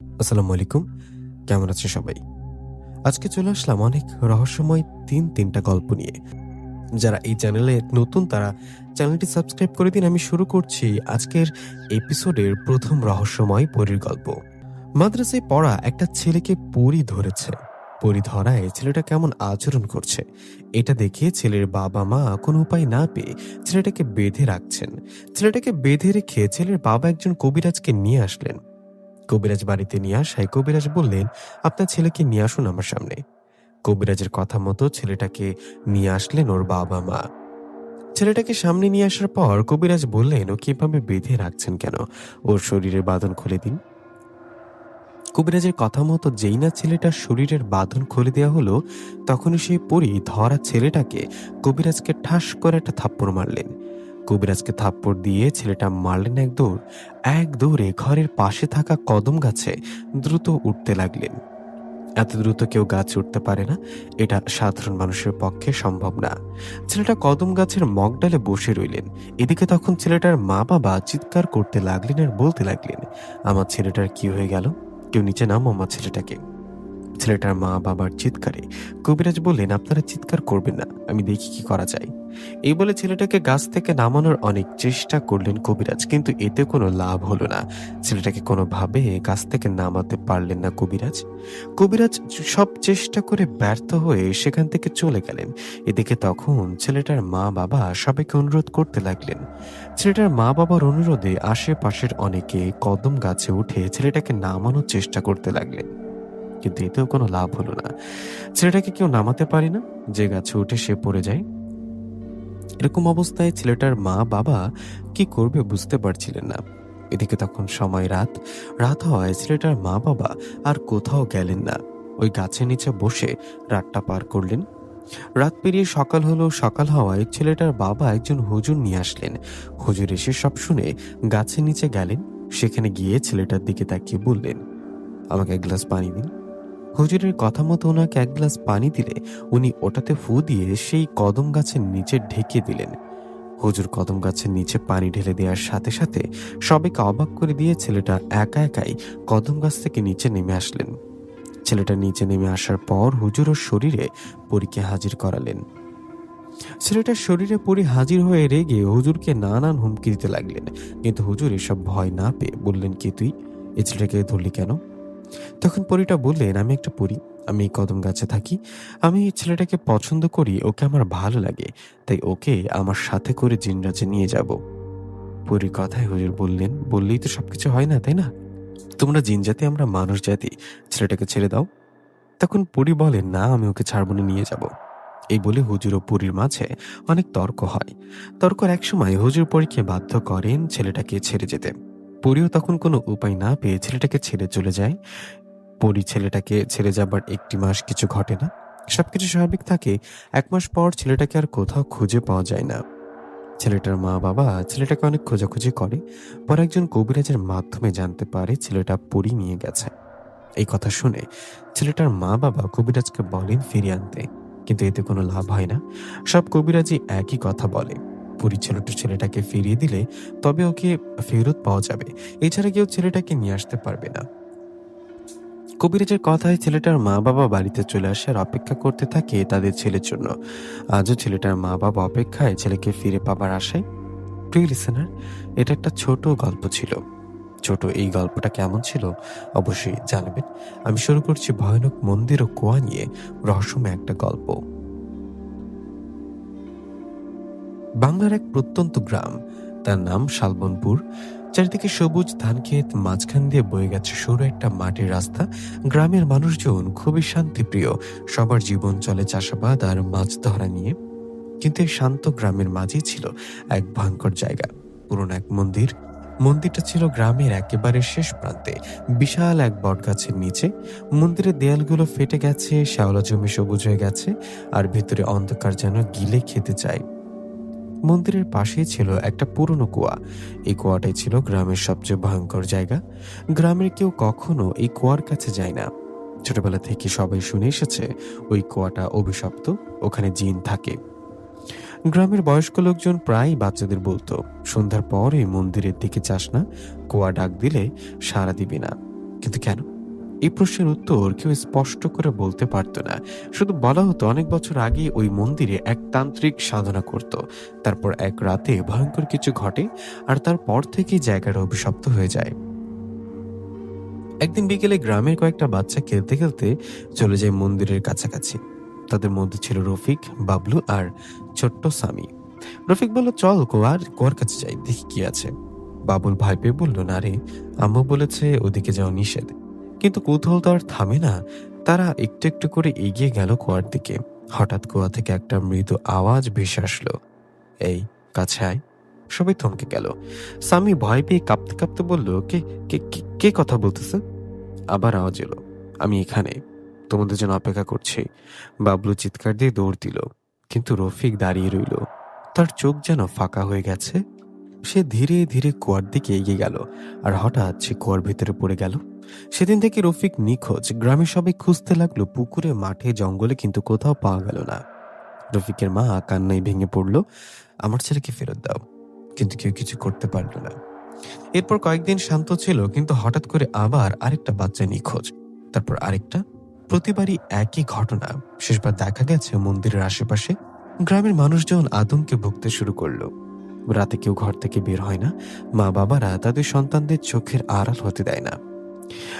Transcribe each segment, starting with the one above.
আসসালামু আলাইকুম। কেমন আছে সবাই? আজকে চলে আসলাম অনেক রহস্যময় তিনটা গল্প নিয়ে। যারা এই চ্যানেলে নতুন তারা চ্যানেলটি সাবস্ক্রাইব করে দিন। আমি শুরু করছি আজকের এপিসোডের ১ম রহস্যময় পরীর গল্প। মাদ্রাসায় পড়া একটা ছেলেকে পরী ধরেছে। পরী ধরায় ছেলেটা কেমন আচরণ করছে এটা দেখে ছেলের বাবা-মা কোনো উপায় না পেয়ে ছেলেটাকে বেঁধে রাখছেন। ছেলেটাকে বেঁধে রেখে ছেলের বাবা একজন কবিরাজকে নিয়ে আসলেন। কবিরাজ বাড়িতে নিয়ে আসায় কবিরাজ বললেন, আপনার ছেলেকে নিয়ে আসুন আমার সামনে। কবিরাজের কথা মতো ছেলেটাকে নিয়ে আসলেন ওর বাবা মা। ছেলেটাকে সামনে নিয়ে আসার পর কবিরাজ বললেন, ও কিভাবে বেঁধে রাখছেন কেন, ওর শরীরের বাঁধন খুলে দিন। কবিরাজের কথা মতো যেই না ছেলেটার শরীরের বাঁধন খুলে দেওয়া হলো, তখনই সেই পরী ধরা ছেলেটাকে কবিরাজকে ঠাস করে একটা থাপ্পড় মারলেন। কবিরাজকে থাপ্পড় দিয়ে ছেলেটা মারলেন এক দৌড়ে ঘরের পাশে থাকা কদম গাছে দ্রুত উঠতে লাগলেন। এত দ্রুত কেউ গাছে উঠতে পারে না, এটা সাধারণ মানুষের পক্ষে সম্ভব না। ছেলেটা কদম গাছের মগডালে বসে রইলেন। এদিকে তখন ছেলেটার মা বাবা চিৎকার করতে লাগলেন আর বলতে লাগলেন, আমার ছেলেটার কি হয়ে গেল, কেউ নিচে নামো আমার ছেলেটাকে। ছেলেটার মা বাবার চিৎকারে কবিরাজ বললেন, আপনারা চিৎকার করবেন না, আমি দেখি কি করা যায়। এই বলে ছেলেটাকে গাছ থেকে নামানোর অনেক চেষ্টা করলেন কবিরাজ, কিন্তু এতে কোনো লাভ হলো না। ছেলেটাকে কোনোভাবে গাছ থেকে নামাতে পারলেন না কবিরাজ। কবিরাজ সব চেষ্টা করে ব্যর্থ হয়ে সেখান থেকে চলে গেলেন। এদিকে তখন ছেলেটার মা বাবা সবাইকে অনুরোধ করতে লাগলেন। ছেলেটার মা বাবার অনুরোধে আশেপাশের অনেকে কদম গাছে উঠে ছেলেটাকে নামানোর চেষ্টা করতে লাগলেন, কিন্তু এতেও কোনো লাভ হলো না। ছেলেটাকে কেউ নামাতে পারে না, যে গাছে উঠে সে পড়ে যায়। এরকম অবস্থায় ছেলেটার মা বাবা কি করবে বুঝতে পারছিলেন না। এদিকে তখন সময় রাত হওয়ায় ছেলেটার মা বাবা আর কোথাও গেলেন না, ওই গাছের নিচে বসে রাতটা পার করলেন। রাত পেরিয়ে সকাল হলো। সকাল হওয়ায় ছেলেটার বাবা একজন হুজুর নিয়ে আসলেন। হুজুর এসে সব শুনে গাছের নিচে গেলেন। সেখানে গিয়ে ছেলেটার দিকে তাকিয়ে বললেন, আমাকে এক গ্লাস পানি দিন। হুজুরের কথা মতো ওনাকে এক গ্লাস পানি দিলে উনি ওটাতে ফু দিয়ে সেই কদম গাছের নিচে ঢেকে দিলেন। হুজুর কদম গাছের নিচে পানি ঢেলে দেওয়ার সাথে সাথে সবাইকে অবাক করে দিয়ে ছেলেটা একা একাই কদম গাছ থেকে নিচে নেমে আসলেন। ছেলেটা নিচে নেমে আসার পর হুজুর ওর শরীরে পরীকে হাজির করালেন। ছেলেটার শরীরে পরী হাজির হয়ে রেগে হুজুরকে নানান হুমকি দিতে লাগলেন, কিন্তু হুজুর এসব ভয় না পেয়ে বললেন, কি তুই এই ছেলেটাকে ধরলি কেন? তখন পরীটা বললেন, আমি একটা পরী, আমি এই কদম গাছে থাকি। আমি এই ছেলেটাকে পছন্দ করি, ওকে আমার ভালো লাগে, তাই ওকে আমার সাথে করে জিনরাজে নিয়ে যাব। পরীর কথায় হুজুর বললেন, বললেই তো সবকিছু হয় না, তাই না? তোমরা জিন জাতি, আমরা মানুষ জাতি, ছেলেটাকে ছেড়ে দাও। তখন পরী বলেন, না, আমি ওকে ছাড়ব না, নিয়ে যাব। এই বলে হুজুর ও পরীর মাঝে অনেক তর্ক হয়। তর্কর এক সময় হুজুর পরীকে বাধ্য করেন ছেলেটাকে ছেড়ে যেতে। পরীও তখন কোনো উপায় না পেয়ে ছেলেটাকে ছেড়ে চলে যায়। পরী ছেলেটাকে ছেড়ে যাবার একটি মাস কিছু ঘটে না, সবকিছু স্বাভাবিক থাকে। 1 মাস পর ছেলেটাকে আর কোথাও খুঁজে পাওয়া যায় না। ছেলেটার মা বাবা ছেলেটাকে অনেক খোঁজাখুঁজি করে, পরে একজন কবিরাজের মাধ্যমে জানতে পারে ছেলেটা পরী নিয়ে গেছে। এই কথা শুনে ছেলেটার মা বাবা কবিরাজকে বলেন ফিরিয়ে আনতে, কিন্তু এতে কোনো লাভ হয় না। সব কবিরাজই একই কথা বলে, পরী ছেলেটাকে ফিরিয়ে দিলে তবে ওকে ফেরত পাওয়া যাবে, এছাড়া কেউ ছেলেটাকে নিয়ে আসতে পারবে না। কবিরাজের কথায় ছেলেটার মা বাবা বাড়িতে চলে আসে আর অপেক্ষা করতে থাকে তাদের ছেলের জন্য। আজও ছেলেটার মা বাবা অপেক্ষায় ছেলেকে ফিরে পাবার আশায়। প্রিয় লিসেনার, এটা একটা ছোট গল্প ছিল। ছোট এই গল্পটা কেমন ছিল অবশ্যই জানাবেন। আমি শুরু করছি ভয়ানক মন্দির ও কুয়া নিয়ে রহস্যময় একটা গল্প। বাংলার এক প্রত্যন্ত গ্রাম, তার নাম শালবনপুর। চারিদিকে সবুজ ধানক্ষেত, মাঝখান দিয়ে বয়ে গেছে সরু একটা মাটির রাস্তা। গ্রামের মানুষজন খুবই শান্তিপ্রিয়, সবার জীবন চলে চাষাবাদ আর মাছ ধরা নিয়ে। কিন্তু এই শান্ত গ্রামের মাঝেই ছিল এক ভয়ঙ্কর জায়গা, পুরনো এক মন্দির। মন্দিরটা ছিল গ্রামের একেবারে শেষ প্রান্তে, বিশাল এক বটগাছের নিচে। মন্দিরের দেয়ালগুলো ফেটে গেছে, শ্যাওলা জমি সবুজ হয়ে গেছে, আর ভিতরে অন্ধকার যেন গিলে খেতে চায়। মন্দিরের পাশেই ছিল একটা পুরনো কুয়া। এই কুয়াটাই ছিল গ্রামের সবচেয়ে ভয়ঙ্কর জায়গা। গ্রামের কেউ কখনো এই কুয়ার কাছে যায় না। ছোটবেলা থেকে সবাই শুনে এসেছে ওই কুয়াটা অভিশপ্ত, ওখানে জিন থাকে। গ্রামের বয়স্ক লোকজন প্রায় বাচ্চাদের বলতো, সন্ধ্যার পর এই মন্দিরের দিকে যাস না, কুয়া ডাক দিলে সাড়া দিবি না। কিন্তু কেন? এই প্রশ্নের উত্তর কেউ স্পষ্ট করে বলতে পারতো না। শুধু বলা হতো অনেক বছর আগে ওই মন্দিরে এক তান্ত্রিক সাধনা করত। তারপর এক রাতে ভয়ঙ্কর কিছু ঘটে, আর তারপর থেকেই জায়গাটা অভিশপ্ত হয়ে যায়। একদিন বিকেলে গ্রামের কয়েকটা বাচ্চা খেলতে খেলতে চলে যায় মন্দিরের কাছাকাছি। তাদের মধ্যে ছিল রফিক, বাবলু আর ছোট্ট সামি। রফিক বলল, চল কুয়ার কাছে যাই, দেখি কি আছে। বাবুল ভয় পেয়ে বলল, না রে, আম্মু বলেছে ওদিকে যাওয়া নিষেধ। কিন্তু কৌতূহল তো আর থামে না। তারা একটু একটু করে এগিয়ে গেল কুয়ার দিকে। হঠাৎ কুয়া থেকে একটা মৃদু আওয়াজ ভেসে আসলো, এই কাছে আয়। সবাই থমকে গেল। সামি ভয় পেয়ে কাঁপতে কাঁপতে বলল, কে কে কে- কে কথা বলতেছে? আবার আওয়াজ এলো, আমি এখানে, তোমাদের জন্য অপেক্ষা করছি। বাবলু চিৎকার দিয়ে দৌড় দিল, কিন্তু রফিক দাঁড়িয়ে রইল। তার চোখ যেন ফাঁকা হয়ে গেছে। সে ধীরে ধীরে কুয়ার দিকে এগিয়ে গেল, আর হঠাৎ সে কুয়ার ভিতরে পড়ে গেল। সেদিন থেকে রফিক নিখোঁজ। গ্রামের সবাই খুঁজতে লাগলো পুকুরে, মাঠে, জঙ্গলে, কিন্তু কোথাও পাওয়া গেল না। রফিকের মা কান্নায় ভেঙে পড়ল, আমার ছেলেকে ফেরত দাও। কিন্তু কেউ কিছু করতে পারল না। এরপর কয়েকদিন শান্ত ছিল, কিন্তু হঠাৎ করে আবার আরেকটা বাচ্চা নিখোঁজ, তারপর আরেকটা। প্রতিবারই একই ঘটনা। শেষবার দেখা গেছে মন্দিরের আশেপাশে। গ্রামের মানুষজন আতঙ্কে ভুগতে শুরু করলো। রাতে কেউ ঘর থেকে বের হয় না। মা বাবারা তাদের সন্তানদের চোখের আড়াল হতে দেয় না।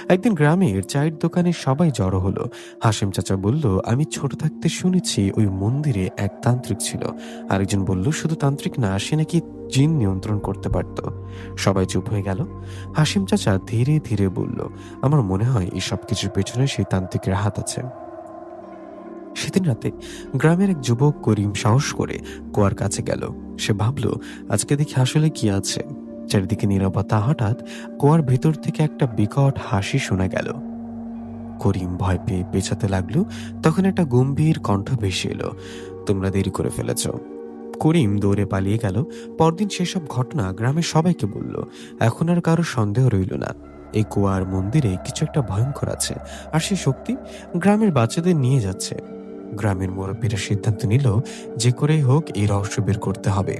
একদিন গ্রামের চায়ের দোকানে সবাই জড়ো হলো। হাসিম চাচা বলল, আমি ছোট থাকতে শুনেছি ওই মন্দিরে এক তান্ত্রিক ছিল। আরেকজন বলল, শুধু তান্ত্রিক না, সে নাকি জিন নিয়ন্ত্রণ করতে পারত। সবাই চুপ হয়ে গেল। হাসিম চাচা ধীরে ধীরে বলল, আমার মনে হয় এই সব কিছুর পেছনে সেই তান্ত্রিকের হাত আছে। সেদিন রাতে গ্রামের এক যুবক করিম সাহস করে কুয়ার কাছে গেল। সে ভাবল, আজকে দেখি আসলে কি আছে। চারিদিকে নীরবতা। হঠাৎ কুয়ার ভেতর থেকে একটা বিকট হাসি শোনা গেল। করিম ভয় পেয়ে পেছাতে লাগলো। তখন একটা গম্ভীর কণ্ঠ ভেসে এলো, তোমরা দেরি করে ফেলেছ। করিম দৌড়ে পালিয়ে গেল। পরদিন সেসব ঘটনা গ্রামের সবাইকে বলল। এখন আর কারো সন্দেহ রইল না, এই কুয়ার মন্দিরে কিছু একটা ভয়ঙ্কর আছে, আর সেই শক্তি গ্রামের বাচ্চাদের নিয়ে যাচ্ছে। গ্রামের মুরব্বীরা সিদ্ধান্ত নিল, যে করেই হোক এই রহস্য বের করতে হবে।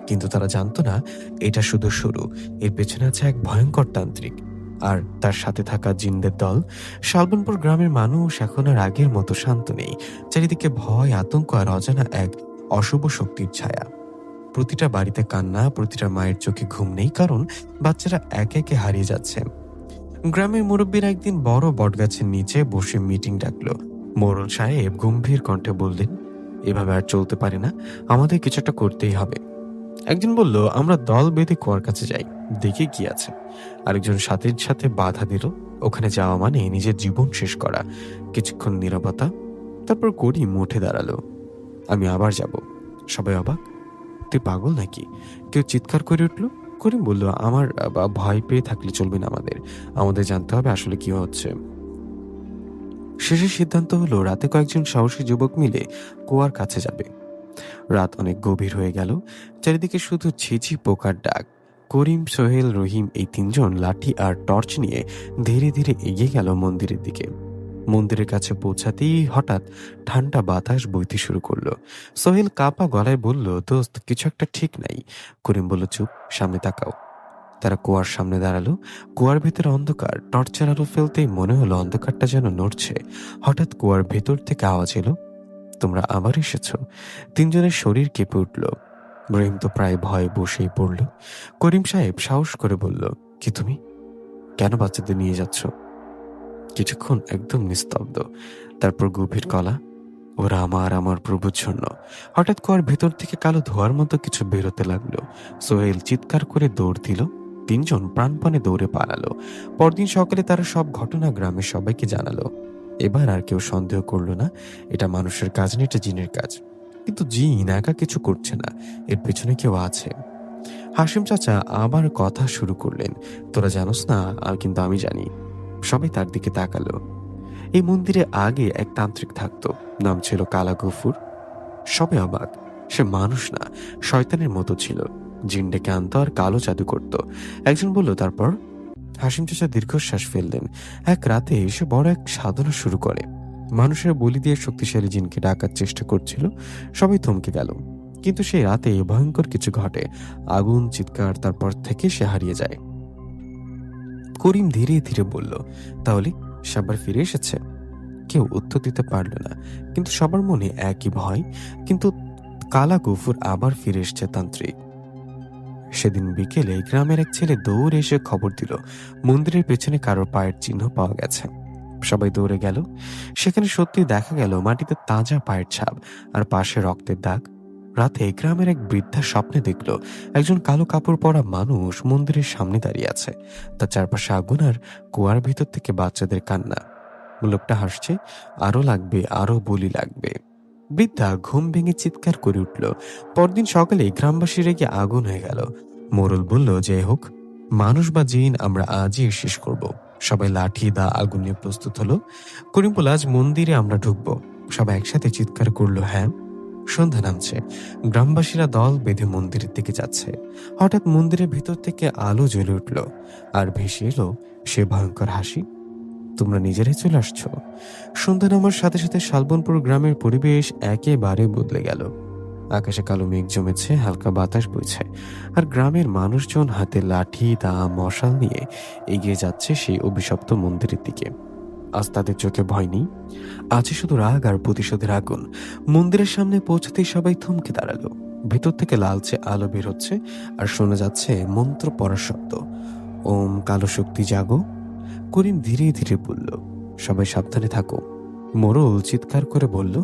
কিন্তু তারা জানতো না, এটা শুধু শুরু। এর পেছনে আছে এক ভয়ঙ্কর তান্ত্রিক, আর তার সাথে থাকা জিনদের দল। শালবনপুর গ্রামের মানুষ এখন আর আগের মতো শান্ত নেই। চারিদিকে ভয়, আতঙ্ক আর অজানা এক অশুভ শক্তির ছায়া। প্রতিটা বাড়িতে কান্না, প্রতিটা মায়ের চোখে ঘুম নেই, কারণ বাচ্চারা একে একে হারিয়ে যাচ্ছে। গ্রামের মুরব্বীরা একদিন বড় বটগাছের নিচে বসে মিটিং ডাকলো। মোড়ল সাহেব গম্ভীর কণ্ঠে বললেন, এভাবে আর চলতে পারে না, আমাদের কিছু একটা করতেই হবে। একজন বলল, আমরা দল বেঁধে কুয়ার কাছে যাই, দেখি কি আছে। আরেকজন সাথে সাথে বাধা দিল, ওখানে যাওয়া মানে নিজের জীবন শেষ করা। কিছুক্ষণ নীরবতা, তারপর করিম উঠে দাঁড়ালো, আমি আবার যাব। সবাই অবাক, তুই পাগল নাকি? কেউ চিৎকার করে উঠল। করিম বলল, আমার ভয় পেয়ে থাকলে চলবে না, আমাদের জানতে হবে আসলে কি হচ্ছে। শেষের সিদ্ধান্ত হলো, রাতে কয়েকজন সাহসী যুবক মিলে কুয়ার কাছে যাবে। রাত অনেক গভীর হয়ে গেল। চারিদিকে শুধু ঝিঝি পোকার ডাক। করিম, সোহেল, রহিম এই তিনজন লাঠি আর টর্চ নিয়ে ধীরে ধীরে এগিয়ে গেল মন্দিরের দিকে। মন্দিরের কাছে পৌঁছাতেই হঠাৎ ঠান্ডা বাতাস বইতে শুরু করলো। সোহেল কাঁপা গলায় বলল, দোস্ত, কিছু একটা ঠিক নাই। করিম বলল, চুপ, সামনে তাকাও। তারা কুয়ার সামনে দাঁড়ালো। কুয়ার ভেতরে অন্ধকার। টর্চের আলো ফেলতেই মনে হলো অন্ধকারটা যেন নড়ছে। হঠাৎ কুয়ার ভেতর থেকে আওয়াজ এলো, তোমরা আবার এসেছ। তিনজনের শরীর কেঁপে উঠল। রহিম তো প্রায় ভয়ে বসেই পড়ল। করিম সাহেব সাহস করে বলল, কি তুমি? কেন বাচ্চাদের নিয়ে যাচ্ছ? কিছুক্ষণ একদম নিস্তব্ধ, তারপর গভীর গলা, ওরা আমার প্রভুর জন্য। হঠাৎ কুয়ার ভেতর থেকে কালো ধোয়ার মতো কিছু বেরোতে লাগলো। সোহেল চিৎকার করে দৌড় দিল। তিনজন প্রাণপণে দৌড়ে পালালো। পরদিন সকালে তারা সব ঘটনা গ্রামের সবাইকে জানালো। এবার আর কেউ সন্দেহ করলো না, এটা মানুষের কাজ না, এটা জিনের কাজ। কিন্তু জিন একা কিছু করছে না, এর পেছনে কেউ আছে। হাসিম চাচা আবার কথা শুরু করলেন, তোরা জানোস না, আর কিন্তু আমি জানি। সবাই তার দিকে তাকালো। এই মন্দিরে আগে এক তান্ত্রিক থাকতো, নাম ছিল কালা গফুর। সবাই অবাক, সে মানুষ না, শয়তানের মতো ছিল। জিন ডেকে আনতো আর কালো জাদু করত। একজন বলল, তারপর? হাসিম চাচা দীর্ঘশ্বাস ফেললেন। এক রাতে এসে বড় এক সাধনা শুরু করে। মানুষের বলি দিয়ে শক্তিশালী জিনকে ডাকার চেষ্টা করছিল। সবাই থমকে গেল। কিন্তু সেই রাতে ভয়ঙ্কর কিছু ঘটে। আগুন, চিৎকার, তারপর থেকে সে হারিয়ে যায়। করিম ধীরে ধীরে বলল, তাহলে সাবার ফিরে এসেছে? কেউ উত্তর দিতে পারল না, কিন্তু সবার মনে একই ভয়। কিন্তু কালা গফুর আবার ফিরে এসছে তান্ত্রিক। সেদিন বিকেলে গ্রামের এক ছেলে দৌড়ে এসে খবর দিল, মন্দিরের পেছনে কারোর পায়ের চিহ্ন পাওয়া গেছে। সবাই দৌড়ে গেল। সেখানে সত্যি দেখা গেল মাটিতে তাজা পায়ের ছাপ আর পাশে রক্তের দাগ। রাতে গ্রামের এক বৃদ্ধা স্বপ্নে দেখল একজন কালো কাপড় পরা মানুষ মন্দিরের সামনে দাঁড়িয়ে আছে। তার চারপাশে আগুন আর কুয়ার ভিতর থেকে বাচ্চাদের কান্না। লোকটা হাসছে, আরো লাগবে, আরো বলি লাগবে। বৃদ্ধা ঘুম ভেঙে চিৎকার করে উঠল। পরদিন সকালে গ্রামবাসী রেগে আগুন হয়ে গেল। মোড়ল বলল, যে হোক, মানুষ বা জিন আমরা আজই শেষ করব। সবাই লাঠি দা আগুন নিয়ে প্রস্তুত হলো। করিম বলল, আজ মন্দিরে আমরা ঢুকবো। সবাই একসাথে চিৎকার করলো, হ্যাঁ। সন্ধ্যা নামছে। গ্রামবাসীরা দল বেঁধে মন্দিরের দিকে যাচ্ছে। হঠাৎ মন্দিরের ভিতর থেকে আলো জ্বলে উঠল, আর ভেসে এলো সে ভয়ঙ্কর হাসি। তোমরা নিজেরাই চলে আসছো। সন্ধ্যা নামার সাথে সাথে শালবনপুর গ্রামের পরিবেশ একেবারে বদলে গেল। আকাশে কালো মেঘ জমেছে, হালকা বাতাস বইছে, আর গ্রামের মানুষজন হাতে লাঠি দা মশাল নিয়ে এগিয়ে যাচ্ছে সেই অভিশপ্ত মন্দিরের দিকে। আজ তাদের চোখে ভয় নেই, আছে শুধু রাগ আর প্রতিশোধের আগুন। মন্দিরের সামনে পৌঁছতেই সবাই থমকে দাঁড়ালো। ভেতর থেকে লালচে আলো বের হচ্ছে, আর শোনা যাচ্ছে মন্ত্র পড়ার শব্দ। ওম কালো শক্তি জাগো। করিম ধীরে ধীরে বলল, সবাই সাবধানে থাকো। মোড়ল চিৎকার করে বলল,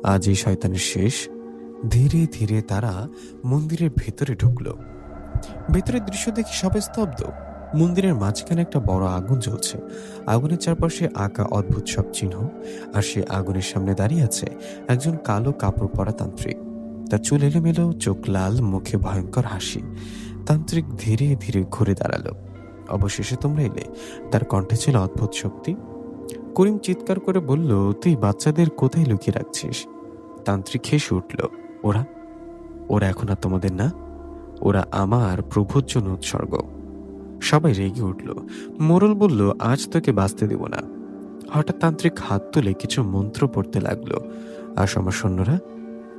আজ এই শয়তানের শেষ। ধীরে ধীরে তারা মন্দিরের ভেতরে ঢুকলো। ভেতরের দৃশ্য দেখে সবাই স্তব্ধ। মন্দিরের মাঝখানে একটা বড় আগুন জ্বলছে। আগুনের চারপাশে আঁকা অদ্ভুত সব চিহ্ন, আর সে আগুনের সামনে দাঁড়িয়ে আছে একজন কালো কাপড় পরা তান্ত্রিক। তার চুল এলোমেলো, চোখ লাল, মুখে ভয়ঙ্কর হাসি। তান্ত্রিক ধীরে ধীরে ঘুরে দাঁড়ালো। অবশেষে তোমরা এলে। তার কণ্ঠে ছিল অদ্ভুত শক্তি। করিম চিৎকার করে বলল, তুই বাচ্চাদের কোথায় লুকিয়ে রাখছিস? তান্ত্রিক হেসে উঠল, ওরা ওরা এখন আর তোমাদের না, ওরা আমার প্রভুর জন্য উৎসর্গ। সবাই রেগে উঠল। মোড়ল বলল, আজ তোকে বাঁচতে দেব না। হঠাৎ তান্ত্রিক হাত তুলে কিছু মন্ত্র পড়তে লাগলো, আর আমার সৈন্যরা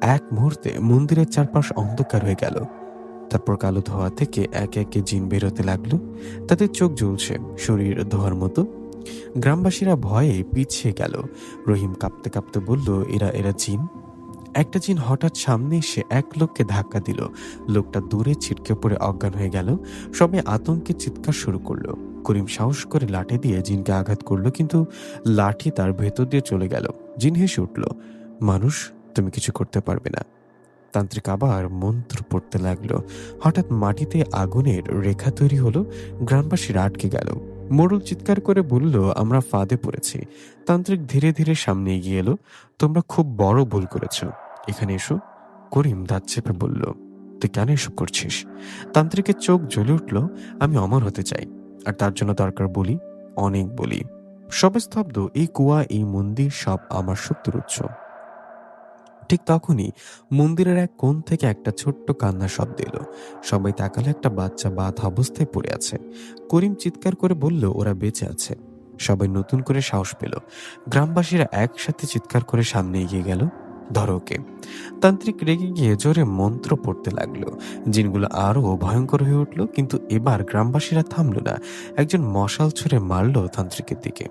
এক মুহূর্তে মন্দিরের চারপাশ অন্ধকার হয়ে গেল। তারপর কালো ধোয়া থেকে একে একে জিন বেরোতে লাগলো। তাদের চোখ জ্বলছে, শরীর ধোয়ার মতো। গ্রামবাসীরা ভয়ে পিছিয়ে গেল। রহিম কাঁপতে কাঁপতে বলল, এরা এরা জিন। একটা জিন হঠাৎ সামনে এসে এক লোককে ধাক্কা দিল। লোকটা দূরে ছিটকে পড়ে অজ্ঞান হয়ে গেল। সবাই আতঙ্কে চিৎকার শুরু করলো। করিম সাহস করে লাঠি দিয়ে জিনকে আঘাত করলো, কিন্তু লাঠি তার ভেতর দিয়ে চলে গেল। জিন হেসে উঠল, মানুষ, তুমি কিছু করতে পারবে না। তান্ত্রিক আবার মন্ত্র পড়তে লাগলো। হঠাৎ মাটিতে আগুনের রেখা তৈরি হলো। গ্রামবাসীরা আটকে গেল। মোড়ল চিৎকার করে বলল, আমরা ফাঁদে পড়েছি। তান্ত্রিক ধীরে ধীরে সামনে এগিয়ে এলো। তোমরা খুব বড় ভুল করেছ, এখানে এসো। করিম দাঁত চেপে বলল, তুই কেন এসব করছিস? তান্ত্রিকের চোখ জ্বলে উঠল, আমি অমর হতে চাই, আর তার জন্য দরকার বলি, অনেক বলি। সবে স্তব্ধ। এই কুয়া, এই মন্দির সব আমার শক্তির উৎস। ঠিক তখনই মন্দিরের এক কোণ থেকে একটা ছোট্ট কান্নার শব্দ এলো। সবাই তাকালে, একটা বাচ্চা বাঁধা অবস্থায় পড়ে আছে। করিম চিৎকার করে বলল, ওরা বেঁচে আছে। সবাই নতুন করে সাহস পেল। গ্রামবাসীরা একসাথে চিৎকার করে সামনে এগিয়ে গেল, ধরো ওকে। তান্ত্রিক রেগে গিয়ে জোরে মন্ত্র পড়তে লাগলো। জিনগুলো আরো ভয়ঙ্কর হয়ে উঠলো, কিন্তু এবার গ্রামবাসীরা থামলো না। একজন মশাল ছুঁড়ে মারলো তান্ত্রিকের দিকে।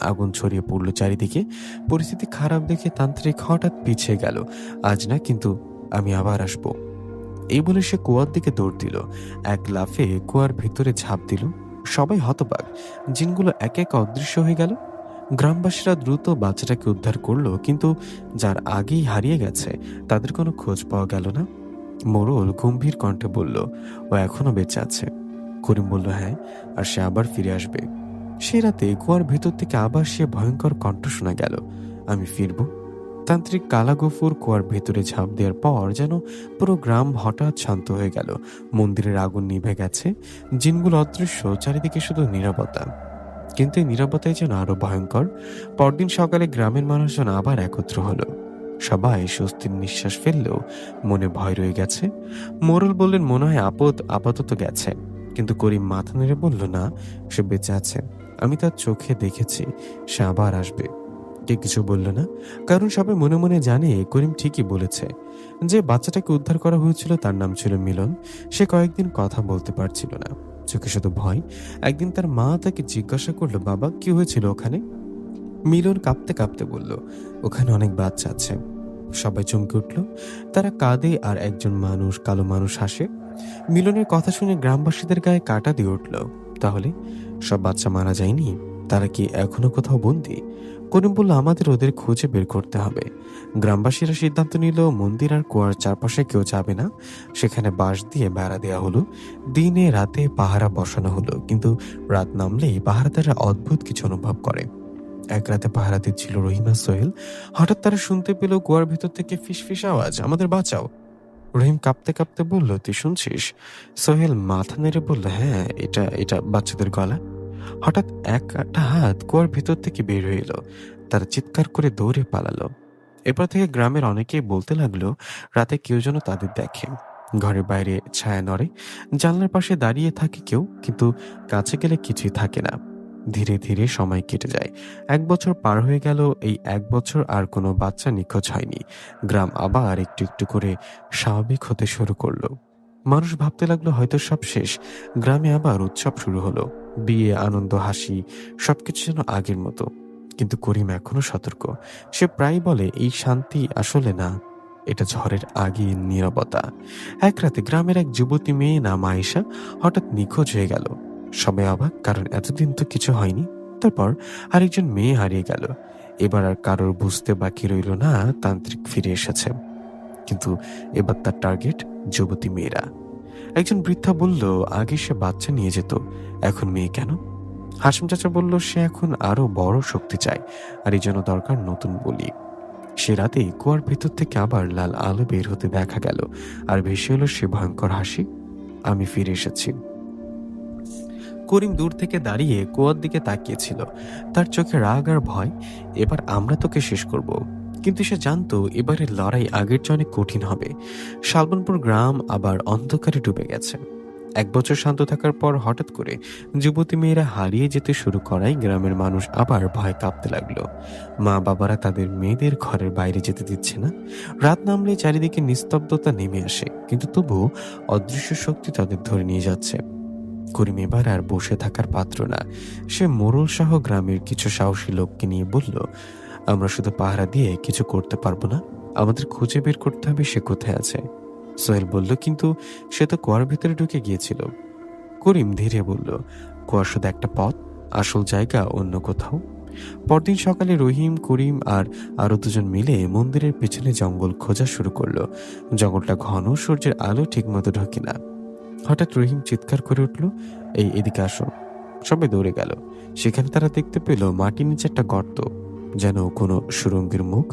আগুন ছড়িয়ে পড়ল চারিদিকে। পরিস্থিতি খারাপ দেখে তান্ত্রিক হঠাৎ পিছিয়ে গেল। আজ না, কিন্তু আমি আবার আসবো। এই বলে সে কুয়ার দিকে দৌড় দিল। এক লাফে কুয়ার ভিতরে ঝাঁপ দিল। সবাই হতবাক। জিনগুলো এক এক অদৃশ্য হয়ে গেল। গ্রামবাসীরা দ্রুত বাচ্চাটাকে উদ্ধার করলো, কিন্তু যার আগেই হারিয়ে গেছে তাদের কোনো খোঁজ পাওয়া গেল না। মোড়ল গম্ভীর কণ্ঠে বলল, ও এখনো বেঁচে আছে। করিম বলল, হ্যাঁ, আর সে আবার ফিরে আসবে। সে রাতে কুয়ার ভেতর থেকে আবার সে ভয়ঙ্কর কণ্ঠ শোনা গেল, আমি ফিরব। তান্ত্রিক কালা গফুর কুয়ার ভেতরে ঝাঁপ দেওয়ার পর যেন পুরো গ্রাম হঠাৎ শান্ত হয়ে গেল। মন্দিরের আগুন নিভে গেছে, জিনগুলো অদৃশ্য, চারিদিকে শুধু নীরবতা। কিন্তু এই নীরবতাই যেন আরো ভয়ঙ্কর। পরদিন সকালে গ্রামের মানুষজন আবার একত্র হলো। সবাই স্বস্তির নিঃশ্বাস ফেললেও মনে ভয় রয়ে গেছে। মোড়ল বললেন, মনে হয় আপদ আপাতত গেছে। কিন্তু করিম মাথা নেড়ে বলল, না, সে বেঁচে আছে। আমি তার চোখে দেখেছি, সে আবার আসবে। কে কিছু বলল না, কারণ সবাই মনে মনে জানে করিম ঠিকই বলেছে। যে বাচ্চাটাকে উদ্ধার করা হয়েছিল তার নাম ছিল মিলন। সে কয়েকদিন কথা বলতে পারছিল না। চোখে শুধু ভয়। একদিন তার মা তাকে জিজ্ঞাসা করলো, বাবা কি হয়েছিল ওখানে? মিলন কাঁপতে কাঁপতে বলল, ওখানে অনেক বাচ্চা আছে। সবাই চমকে উঠল। তারা কাঁদে আর একজন মানুষ, কালো মানুষ হাসে। মিলনের কথা শুনে গ্রামবাসীদের গায়ে কাঁটা দিয়ে উঠল। তাহলে সব বাচ্চা মারা যায়নি? তারা কি এখনো কোথাও বন্দি? করিম বলল, আমাদের ওদের খুঁজে বের করতে হবে। গ্রামবাসীরা সিদ্ধান্ত নিল মন্দির আর কুয়ার চারপাশে কেউ যাবে না। সেখানে বাঁশ দিয়ে বেড়া দেওয়া হলো। দিনে রাতে পাহারা বসানো হলো, কিন্তু রাত নামলেই পাহারাদাররা অদ্ভুত কিছু অনুভব করে। এক রাতে পাহারা দিচ্ছিল রহিম আর সোহেল। হঠাৎ তারা শুনতে পেল কুয়ার ভেতর থেকে ফিসফিস আওয়াজ, আমাদের বাঁচাও। রহিম কাঁপতে কাঁপতে বলল, তুই শুনছিস? সোহেল মাথা নেড়ে বলল, হ্যাঁ, এটা এটা বাচ্চাদের গলা। হঠাৎ একটা হাত কুয়ার ভেতর থেকে বের হয়ে এলো। তারা চিৎকার করে দৌড়ে পালালো। এরপর থেকে গ্রামের অনেকেই বলতে লাগলো, রাতে কেউ যেন তাদের দেখে। ঘরের বাইরে ছায়া নড়ে, জানলার পাশে দাঁড়িয়ে থাকে কেউ, কিন্তু কাছে গেলে কিছুই থাকে না। ধীরে ধীরে সময় কেটে যায়। 1 বছর পার হয়ে গেল। এই 1 বছর আর কোনো বাচ্চা নিখোঁজ হয়নি। গ্রাম আবার একটু একটু করে স্বাভাবিক হতে শুরু করলো। মানুষ ভাবতে লাগলো হয়তো সব শেষ। গ্রামে আবার উৎসব শুরু হলো। বিয়ে, আনন্দ, হাসি, সবকিছু যেন আগের মতো। কিন্তু করিম এখনো সতর্ক। সে প্রায় বলে, এই শান্তি আসলে না, এটা ঝড়ের আগে নীরবতা। এক রাতে গ্রামের এক যুবতী মেয়ে নাম আয়েশা হঠাৎ নিখোঁজ হয়ে গেল। সবাই অবাক, কারণ এতদিন তো কিছু হয়নি। তারপর আরেকজন মেয়ে হারিয়ে গেল। এবার আর কারোর বুঝতে বাকি রইল না তান্ত্রিক ফিরে এসেছে। কিন্তু এবার তার টার্গেট যুবতী মেয়েরা। একজন বৃদ্ধা বলল, আগে সে বাচ্চা নিয়ে যেত, এখন মেয়ে কেন? হাসিম চাচা বলল, সে এখন আরো বড় শক্তি চায়, আর এই জন্য দরকার নতুন বলি। সে রাতেই কুয়ার ভেতর থেকে আবার লাল আলো বের হতে দেখা গেল, আর ভেসে এলো সে ভয়ঙ্কর হাসি, আমি ফিরে এসেছি। করিম দূর থেকে দাঁড়িয়ে কুয়ার দিকে তাকিয়েছিল। তার চোখে রাগ আর ভয়। এবার আমরা তোকে শেষ করব। কিন্তু সে জানতো এবারের লড়াই আগের চেয়ে অনেক কঠিন হবে। শালবনপুর গ্রাম আবার অন্ধকারে ডুবে গেছে। 1 বছর শান্ত থাকার পর হঠাৎ করে যুবতী মেয়েরা হারিয়ে যেতে শুরু করায় গ্রামের মানুষ আবার ভয় কাঁপতে লাগলো। মা বাবারা তাদের মেয়েদের ঘরের বাইরে যেতে দিচ্ছে না। রাত নামলে চারিদিকে নিস্তব্ধতা নেমে আসে, কিন্তু তবুও অদৃশ্য শক্তি তাদের ধরে নিয়ে যাচ্ছে। করিম এবার আর বসে থাকার পাত্র না। সে মোড়ল সহ গ্রামের কিছু সাহসী লোককে নিয়ে বলল, আমরা শুধু পাহারা দিয়ে কিছু করতে পারবো না, আমাদের খুঁজে বের করতে হবে সে কোথায় আছে। সোহেল বলল, কিন্তু সে তো কুয়ার ভিতরে ঢুকে গিয়েছিল। করিম ধীরে বলল, কুয়া শুধু একটা পথ, আসল জায়গা অন্য কোথাও। পরদিন সকালে রহিম, করিম আর আরো দুজন মিলে মন্দিরের পেছনে জঙ্গল খোঁজা শুরু করলো। জঙ্গলটা ঘন, সূর্যের আলো ঠিকমতো ঢোকে না। হঠাৎ রহিম চিৎকার করে উঠল, এদিকে আসো। সবাই দৌড়ে গেল। সেখানে তারা দেখতে পেল মাটির নিচে একটা গর্ত, যেন কোনো সুরঙ্গের মুখ।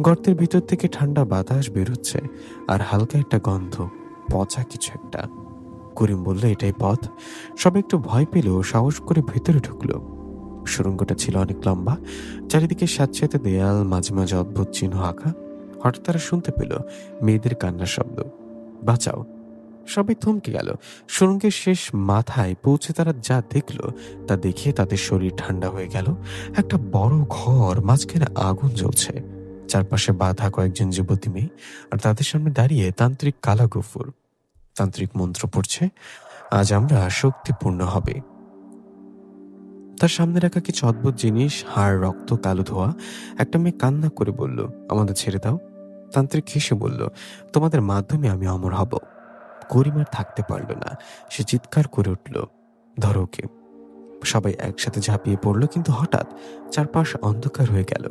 গর্তের ভিতর থেকে ঠান্ডা বাতাস বেরোচ্ছে, আর হালকা একটা গন্ধ, পচা কিছু একটা। করিম বলল, এটাই পথ। সবাই একটু ভয় পেল, সাহস করে ভেতরে ঢুকলো। সুরঙ্গটা ছিল অনেক লম্বা, চারিদিকে স্যাঁতস্যাঁতে দেয়াল, মাঝে মাঝে অদ্ভুত চিহ্ন আঁকা। হঠাৎ তারা শুনতে পেল মেয়েদের কান্নার শব্দ, বাঁচাও। সবাই থমকে গেল। সুরঙ্গের শেষ মাথায় পৌঁছে তারা যা দেখলো তা দেখে তাদের শরীর ঠান্ডা হয়ে গেল। একটা বড় ঘর, মাঝখানে আগুন জ্বলছে, চারপাশে বাঁধা কয়েকজন যুবতী মেয়ে, আর তাদের সামনে দাঁড়িয়ে তান্ত্রিক কালা গফুর। তান্ত্রিক মন্ত্র পড়ছে, আজ আমরা শক্তিপূর্ণ হবে। তার সামনে রাখা কিছু অদ্ভুত জিনিস, হাড়, রক্ত, কালো ধোয়া। একটা মেয়ে কান্না করে বলল, আমাদের ছেড়ে দাও। তান্ত্রিক হেসে বলল, তোমাদের মাধ্যমে আমি অমর হব। করিম আর থাকতে পারল না। সে চিৎকার করে উঠল, ধরো ওকে। সবাই একসাথে ঝাঁপিয়ে পড়ল, কিন্তু হঠাৎ চারপাশ অন্ধকার হয়ে গেল।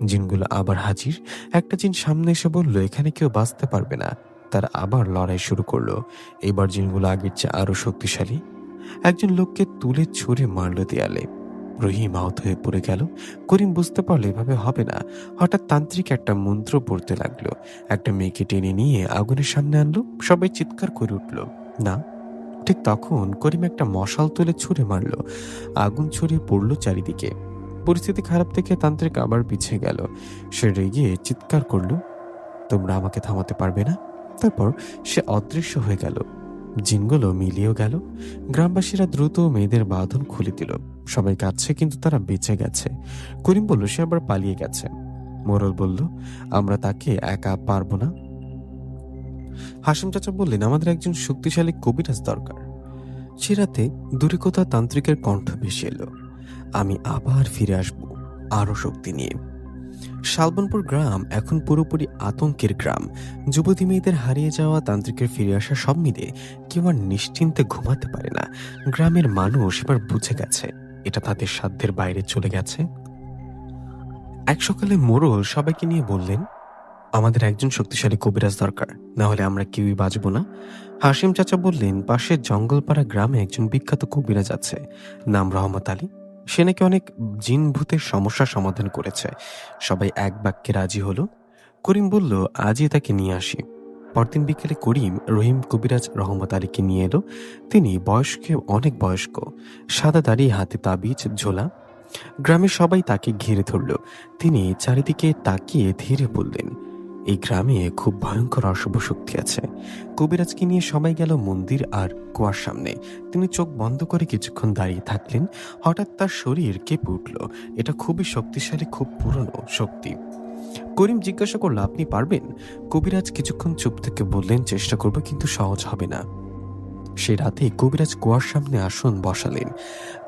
জিনগুলো আবার হাজির। একটা জিন সামনে এসে বলল, এখানে কেউ বাঁচতে পারবে না। তারা আবার লড়াই শুরু করলো। এবার জিনগুলো আগের চেয়ে আরো শক্তিশালী। একজন লোককে তুলে ছুঁড়ে মারল দেয়ালে। রহিম আহত হয়ে পড়ে গেল। করিম বুঝতে পারলো এভাবে হবে না। হঠাৎ তান্ত্রিক একটা মন্ত্র পড়তে লাগলো। একটা মেয়েকে টেনে নিয়ে আগুনের সামনে আনলো। সবাই চিৎকার করে উঠল, না। ঠিক তখন করিম একটা মশাল তুলে ছুঁড়ে মারলো। আগুন ছড়িয়ে পড়লো চারিদিকে। পরিস্থিতি খারাপ দেখে তান্ত্রিক আবার পিছিয়ে গেল। সে রেগে চিৎকার করলো, তোমরা আমাকে থামাতে পারবে না। তারপর সে অদৃশ্য হয়ে গেল। জিনগুলো মিলিয়েও গেল। গ্রামবাসীরা দ্রুত মেয়েদের বাঁধন খুলে দিল। সবাই কাঁদছে, কিন্তু তারা বেঁচে গেছে। করিম বলল, সে আবার পালিয়ে গেছে। মোরল বলল, আমরা তাকে একা পারবো না। হাসিম চাচা বললেন, আমাদের একজন শক্তিশালী কবিরাজ দরকার। সে রাতে দূরে কোথাও তান্ত্রিকের কণ্ঠ ভেসে এলো, আমি আবার ফিরে আসব আরো শক্তি নিয়ে। শালবনপুর গ্রাম এখন পুরোপুরি আতঙ্কের গ্রাম। যুবতী মেয়েদের হারিয়ে যাওয়া, তান্ত্রিকের ফিরে আসা, সব মিলে কেউ আর নিশ্চিন্তে ঘুমাতে পারে না। গ্রামের মানুষ এবার বুঝে গেছে এটা তাদের সাধ্যের বাইরে চলে গেছে। এক সকালে মোড়ল সবাইকে নিয়ে বললেন, আমাদের একজন শক্তিশালী কবিরাজ দরকার, না হলে আমরা কেউই বাঁচব না। হাসিম চাচা বললেন, পাশের জঙ্গলপাড়া গ্রামে একজন বিখ্যাত কবিরাজ আছে, নাম রহমত আলী। সে নাকি অনেক জিন ভূতের সমস্যার সমাধান করেছে। সবাই এক বাক্যে রাজি হলো। করিম বলল, আজই তাকে নিয়ে আসি। পরদিন বিকেলে করিম রহিম কবিরাজ রহমত আলীকে নিয়ে এলো। তিনি অনেক বয়স্ক, সাদা দাড়ি, হাতে তাবিজ ঝোলা। গ্রামের সবাই তাকে ঘিরে ধরল। তিনি চারিদিকে তাকিয়ে ধীরে বললেন, এই গ্রামে খুব ভয়ঙ্কর অশুভ শক্তি আছে। কবিরাজকে নিয়ে সবাই গেল মন্দির আর কুয়ার সামনে। তিনি চোখ বন্ধ করে কিছুক্ষণ দাঁড়িয়ে থাকলেন। হঠাৎ তার শরীর কেঁপে উঠল। এটা খুবই শক্তিশালী, খুব পুরনো শক্তি। করিম জিজ্ঞাসা করল, আপনি পারবেন? কবিরাজ কিছুক্ষণ চুপ থেকে বললেন, চেষ্টা করব, কিন্তু সহজ হবে না। সে রাতে কবিরাজ কুয়ার সামনে আসন বসালেন,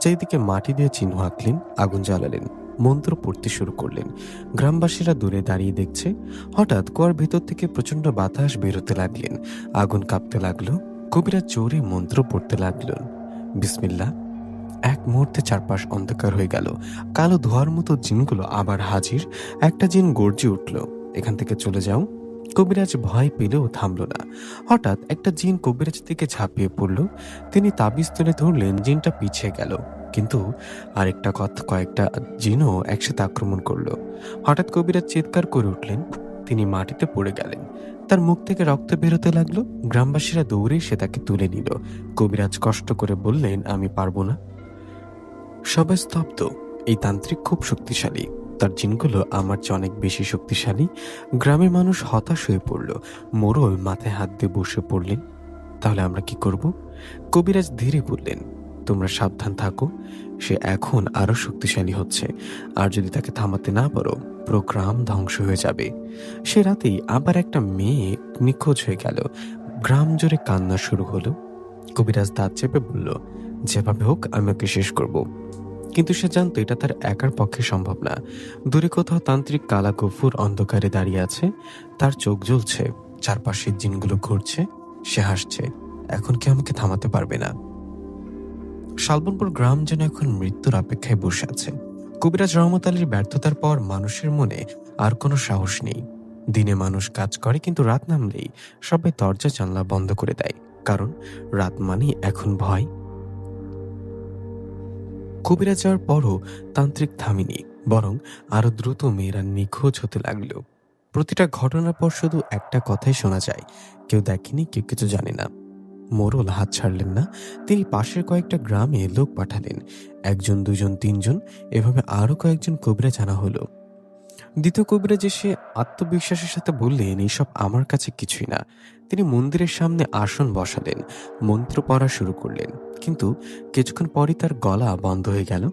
চারিদিকে মাটি দিয়ে চিহ্ন আঁকলেন, আগুন জ্বালালেন, মন্ত্র পড়তে শুরু করলেন। গ্রামবাসীরা দূরে দাঁড়িয়ে দেখছে। হঠাৎ কুয়ার ভেতর থেকে প্রচন্ড বাতাস বেরোতে লাগলেন, আগুন কাঁপতে লাগলো। কবিরাজ জোরে মন্ত্র পড়তে লাগলেন, বিসমিল্লাহ। এক মুহূর্তে চারপাশ অন্ধকার হয়ে গেল। কালো ধোয়ার মতো জিনগুলো আবার হাজির। একটা জিন গর্জে উঠল, এখান থেকে চলে যাও। কবিরাজ ভয় পেলেও থামল না। হঠাৎ একটা জিন কবিরাজ থেকে ঝাঁপিয়ে পড়ল। তিনি তাবিজ তুলে ধরলেন, জিনটা পিছিয়ে গেল, কিন্তু কয়েকটা জিনও একসাথে আক্রমণ করলো। হঠাৎ কবিরাজ চিৎকার করে উঠলেন, তিনি মাটিতে পড়ে গেলেন। তার মুখ থেকে রক্ত বেরোতে লাগলো। গ্রামবাসীরা দৌড়ে সে তাকে তুলে নিল। কবিরাজ কষ্ট করে বললেন, আমি পারবো না। সবাই স্তব্ধ। এই তান্ত্রিক খুব শক্তিশালী, তার জিনগুলো আমার চেয়ে অনেক বেশি শক্তিশালী। গ্রামের মানুষ হতাশ হয়ে পড়ল। মোড়ল মাথায় হাত দিয়ে বসে পড়লেন, তাহলে আমরা কি করব? কবিরাজ ধীরে বললেন, তোমরা সাবধান থাকো, সে এখন আরো শক্তিশালী হচ্ছে, আর যদি তাকে থামাতে না পারো পুরো গ্রাম ধ্বংস হয়ে যাবে। সে রাতেই আবার একটা মেয়ে নিখোঁজ হয়ে গেল। গ্রাম জুড়ে কান্না শুরু হলো। কবিরাজ দাঁত চেপে বলল, যেভাবে হোক আমি ওকে শেষ করব। কিন্তু সে জানতো এটা তার একার পক্ষে সম্ভব না। দূরে কোথাও তান্ত্রিক কালা গফুর অন্ধকারে দাঁড়িয়ে আছে, তার চোখ জ্বলছে, চারপাশের জিনগুলো ঘুরছে। সে হাসছে, এখন কেউ আমাকে থামাতে পারবে না। শালবনপুর গ্রাম যেন এখন মৃত্যুর অপেক্ষায় বসে আছে। কবিরাজ রহমত আলীর ব্যর্থতার পর মানুষের মনে আর কোনো সাহস নেই। দিনে মানুষ কাজ করে, কিন্তু রাত নামলেই সবাই দরজা জানলা বন্ধ করে দেয়, কারণ রাত মানেই এখন ভয়। কবিরাজ যাওয়ার পরও তান্ত্রিক থামেনি, বরং আরো দ্রুত মেয়েরা নিখোঁজ হতে লাগলো। প্রতিটা ঘটনার পর শুধু একটা কথাই শোনা যায়, কেউ দেখেনি, কেউ কিছু জানে না। মোড়ল হাত ছাড়লেন না। তিনি পাশের কয়েকটা গ্রামে লোক পাঠালেন, একজন, দুজন, তিনজন, এভাবে আরো কয়েকজন কবিরাজ আনা হলো। দ্বিতীয় কবিরাজ এসে আত্মবিশ্বাসের সাথে বললেন, এইসব আমার কাছে কিছুই না। তিনি মন্দিরের সামনে আসন বসালেন, মন্ত্র পড়া শুরু করলেন, কিন্তু কিছুক্ষণ পরই তার গলা বন্ধ হয়ে গেল।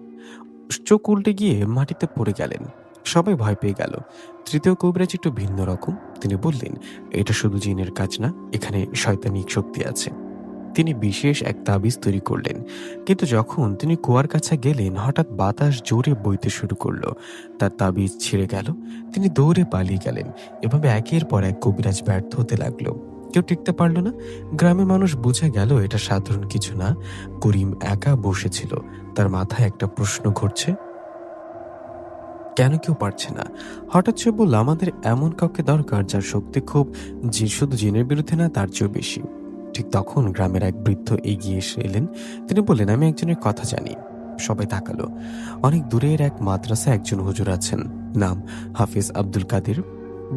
চোখ উল্টে গিয়ে মাটিতে পড়ে গেলেন। সবাই ভয় পেয়ে গেল। তৃতীয় কবিরাজ একটু ভিন্ন রকম। তিনি বললেন, এটা শুধু জিনের কাজ না, এখানে শয়তানিক শক্তি আছে। তিনি বিশেষ এক তাবিজ তৈরি করলেন, কিন্তু যখন তিনি কুয়ার কাছে গেলেন, হঠাৎ বাতাস জোরে বইতে শুরু করলো। তার তাবিজ ছিঁড়ে গেল। তিনি দৌড়ে পালিয়ে গেলেন। এভাবে একের পর এক কবিরাজ ব্যর্থ হতে লাগলো। কেউ টিকতে পারল না। গ্রামের মানুষ বুঝে গেল এটা সাধারণ কিছু না। করিম একা বসেছিল, তার মাথায় একটা প্রশ্ন ঘুরছে, কেন কেউ পারছে না? হঠাৎ সে বলল, আমাদের এমন কাউকে দরকার যার শক্তি খুব, যে শুধু জিনের বিরুদ্ধে না, তার চেয়েও বেশি। ঠিক তখন গ্রামের এক বৃদ্ধ এগিয়ে এসে এলেন। তিনি বললেন, আমি একজনের কথা জানি। সবাই তাকালো। অনেক দূরের এক মাদ্রাসা একজন হুজুর আছেন, নাম হাফিজ আব্দুল কাদের।